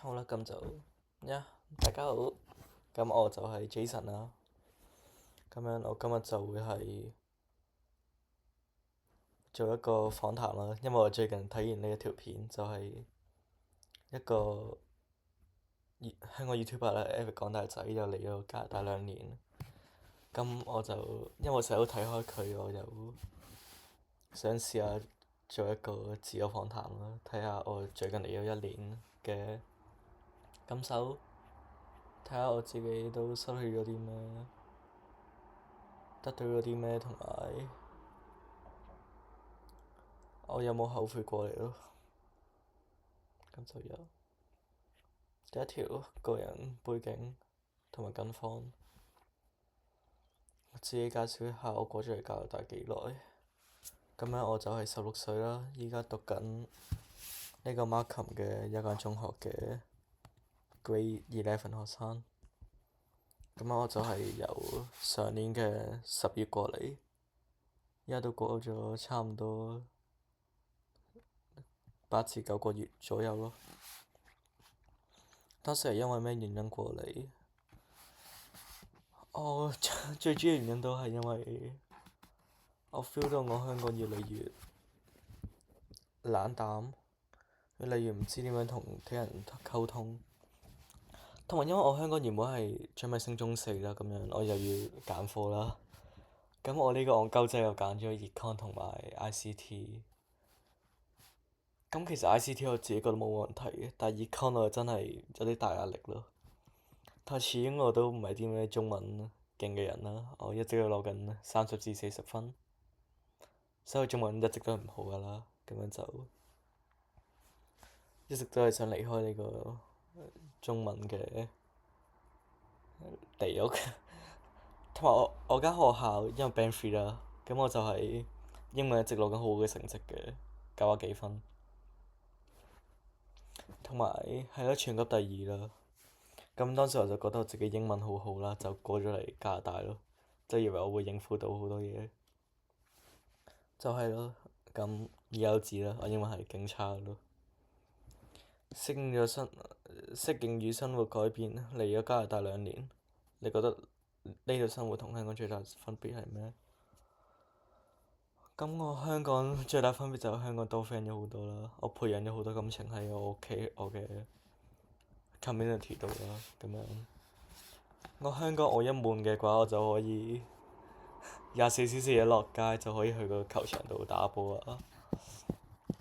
好啦，咁就大家好，咁我就係 Jason 啦。咁樣我今日就會係做一個訪談啦，因為我最近睇完呢一條片，就係一個香港 YouTuber 啦，Eric 港大仔又嚟咗加拿大2年。咁我就因為我成日都睇開佢，我就想試下做一個自我訪談啦，睇下我最近嚟咗1年嘅感受，睇下我自己都失去咗啲咩，得到咗啲咩，同埋我有冇後悔過嚟咯。咁就有第一條個人背景同埋近況，我自己介紹一下我過咗嚟加拿大幾耐。咁樣我就係16歲啦，依家讀緊呢個 Markham 嘅一間中學嘅 Grade 11學生。咁樣我就係由上年嘅10月過嚟，依家都過咗差唔多8至9個月左右咯。當時係因為咩原因過嚟？我最主要原因都係因為我 feel 到我香港越嚟越冷淡，越嚟越唔知點樣同啲人溝通，同埋因為我香港原本係準備升中4啦，咁樣我又要揀科啦，咁我呢個戇鳩仔又揀咗 Econ 同埋 ICT。咁其實 ICT 我自己覺得冇問題嘅，但係 Econ 我真係有啲大壓力咯。但係始終我都唔係啲咩中文勁嘅人啦，我一直都攞緊30至40分，所以中文一直都係唔好噶啦，咁樣就一直都係想離開呢個中文嘅地獄。同埋我間學校因為 Band 3啦，咁我就係英文一直攞緊好好嘅成績嘅，90幾分，同埋係咯全級第2啦。咁當時我就覺得我自己英文好好啦，就過咗嚟加拿大咯，即係以為我會應付到好多嘢，就係咯。咁而家都知啦，我英文係勁差咯。適應與生活改變，嚟咗加拿大2年，你覺得呢度生活同香港最大分別係咩？咁我香港最大分別就係香港多 friend 咗好多啦，我培養咗好多感情喺我屋企我嘅 community 度啦，咁樣。我香港我一悶嘅話，我就可以24小時一落街就可以去個球場度打波啊！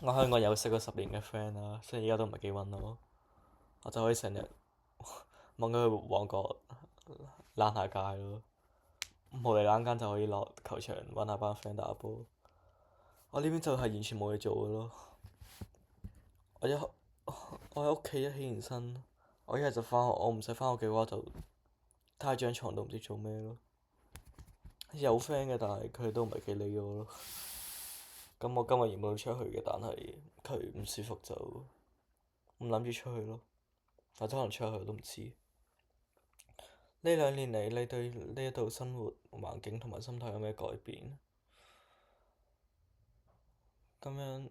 我香港有識咗10年嘅 friend 啦，雖然而家都唔係幾揾我就可以成日問佢去旺角躝下街咯，無厘冷間就可以落球場揾下班 friend 打波。我呢邊就係完全冇嘢做嘅咯。我喺屋企一起完身，我一係就返學，我唔使返學嘅話就攤喺張床度唔知做咩咯。有 friend 嘅，但係佢哋都唔係幾理我咯。咁我今日原本出去嘅，但係佢唔舒服就唔諗住出去咯，或者可能出去我都唔知。呢2年嚟，你對呢一度生活環境同埋心態有咩改變？咁樣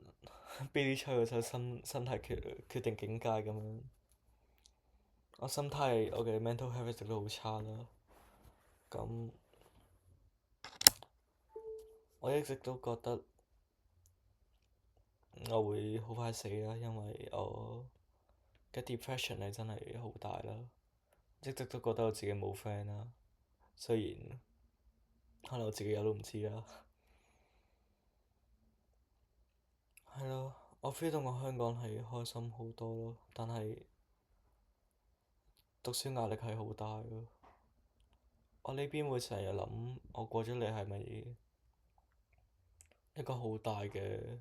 Billy 出嗰首心態決定境界咁樣，我心態我嘅 mental health 一直都好差啦。咁我一直都覺得我會好快死啦，因為我嘅 depression 係真係好大啦，一直都覺得我自己冇 friend 啦，雖然可能我自己有都唔知啦。係咯，我 feel 到我香港係開心好多咯，但係讀書壓力係好大咯。我呢邊會成日諗，我過咗嚟係咪一個好大嘅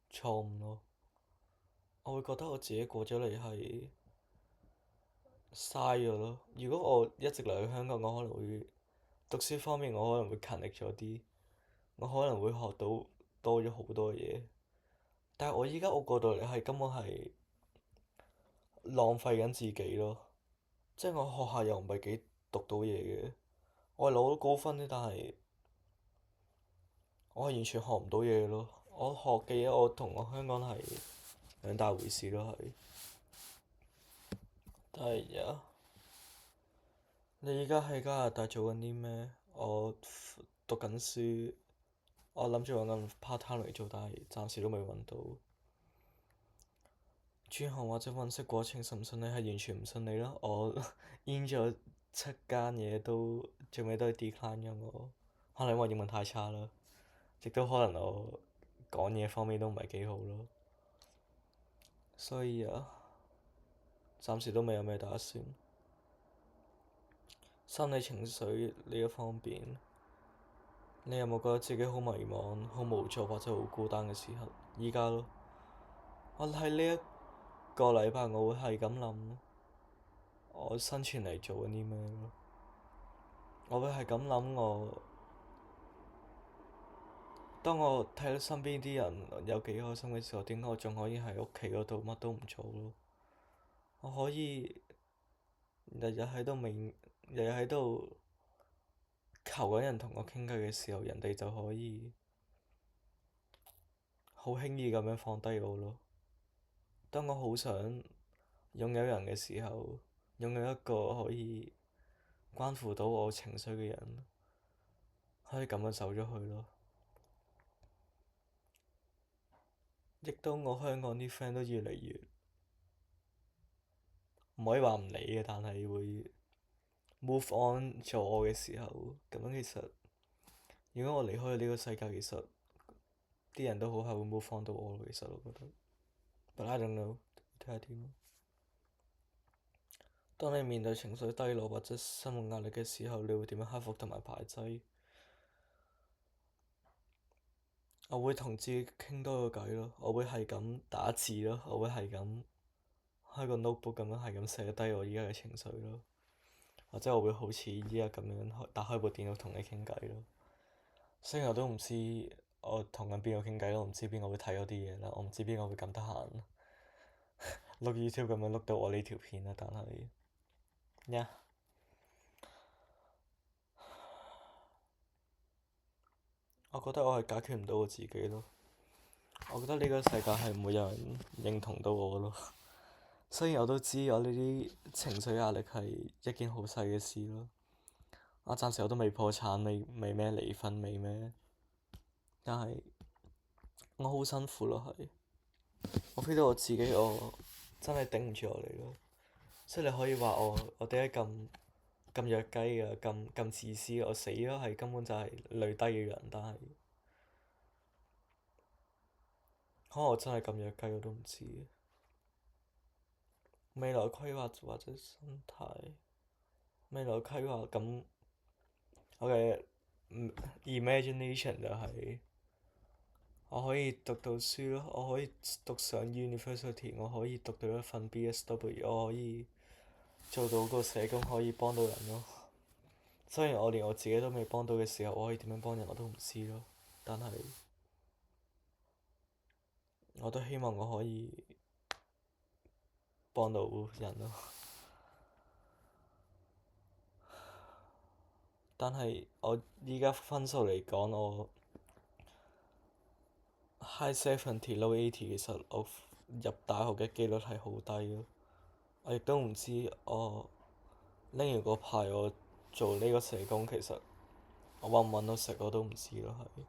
錯誤咯？我會覺得我自己過咗嚟係嘥咗咯。如果我一直留喺香港，我可能會讀書方面我可能會勤力咗啲，我可能會學到多咗好多嘢。但係我依家我過到嚟係根本係浪費緊自己咯，即係我學校又唔係幾讀到嘢嘅，我係攞到高分啫，但係我係完全學唔到嘢咯。我學嘅嘢我同我香港係兩大回事咯，係。係啊，你而家喺加拿大做緊啲咩？我讀緊書，我諗住揾緊 part time 嚟做，但係暫時都未揾到。轉行或者揾食過程順唔順利係完全唔順利咯。我 in 咗7間嘢都最尾都係 decline 咗我，可能因為英文太差啦，亦都可能我講嘢方面都唔係幾好咯。所以啊，暫時都未有咩打算。心理情緒呢一方面，你有冇覺得自己好迷茫、好無助或者好孤單嘅時候？依家咯，我喺呢一個禮拜，我會係咁諗，我生存嚟做緊啲咩咯？我會係咁諗，當我睇到身邊啲人有幾開心嘅時候，點解我仲可以喺屋企嗰度乜都唔做咯？我可以日日喺度日日喺度求緊人同我傾偈嘅時候，人哋就可以好輕易咁樣放低我咯。當我好想擁有人嘅時候，擁有一個可以關乎到我情緒嘅人，可以咁樣走咗去咯。亦都我香港啲 friend 都越嚟越唔可以話唔理嘅，但係會 move on 做我嘅時候，咁樣其實如果我離開咗呢個世界，其實啲人都好快會 move on 到我。其實我覺得，but I don't know，睇下點。當你面對情緒低落或者生活壓力嘅時候，你會點樣克服同埋排擠？我會同自己傾多個偈咯，我會係咁打字咯，我會係咁開個 notebook 咁樣係咁寫低我而家嘅情緒咯，或者我會好似依家咁樣打開部電腦同你傾偈咯。雖然我都唔知我同緊邊個傾偈咯，我唔知邊個會睇我啲嘢啦，我唔知邊個會咁得閒碌 YouTube 咁樣碌到我呢條片啦，但係呀，yeah，我覺得我係解決唔到我自己咯。我覺得呢個世界係唔會有人認同到我咯。雖然我都知我呢啲情緒壓力係一件好細嘅事咯。暫時我都未破產，未咩離婚，未咩，但係我好辛苦咯，係我 feel 到我自己，我真係頂唔住落嚟咯。所以你可以話我點解咁弱雞㗎，咁自私，我死咯，係根本就係累低嘅人，但係可能我真係咁弱雞，我都唔知。未來規劃或者心態，未來規劃咁，我嘅 imagination 就係我可以讀到書咯，我可以讀上 university，我可以讀到一份 BSW，我可以做到個社工，可以幫到人咯。雖然我連我自己都未幫到嘅時候，我可以點樣幫人我都唔知咯。但係我都希望我可以幫到人咯。但係我依家分數嚟講，我 high 70 low 80，其實我入大學嘅機率係好低咯。我亦都唔知我拎完個牌，我做呢個社工，其實我揾唔揾到食我都唔知咯，係。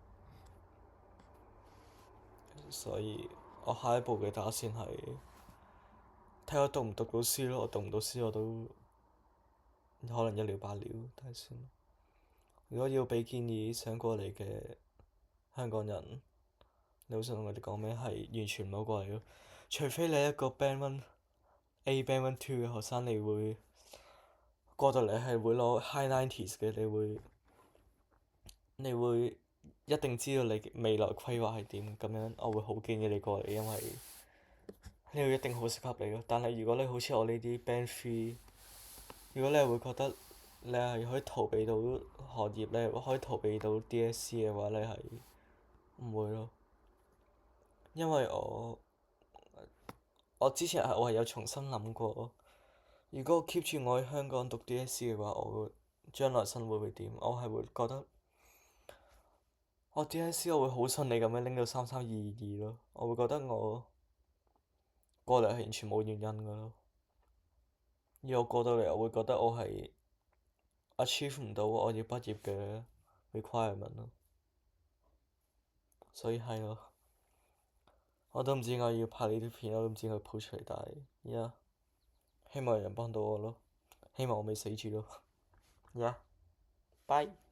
所以我下一步嘅打算係睇我讀唔讀到書咯。我讀唔到書我都可能一了百了，睇下先。如果要俾建議想過嚟嘅香港人，你好想同佢哋講咩？係完全唔好過嚟咯。除非你係一個 Band One A、Band One Two 嘅學生，你會過到嚟係會攞 High 90s 嘅，你會一定知道你未來規劃係點咁樣。我會好建議你過嚟，因為呢度一定好適合你咯。但係如果你好似我呢啲 Band Three，如果你係會覺得你係可以逃避到學業，你係可以逃避到 DSE 嘅話，你係唔會咯。因為我之前我係有重新諗過，如果我 keep 住我喺香港讀 DSE 嘅話，我將來生活會點？我係會覺得我 DSE 我會好順利咁樣拎到3322咯。我會覺得我過嚟係完全冇原因噶咯。而我過到嚟，我會覺得我係 achieve 唔到我要畢業嘅 requirement 咯，所以係咯，我都唔知我要拍呢啲片，我都唔知佢鋪出嚟，但係而家希望有人幫到我咯，希望我未死住咯，而家，拜。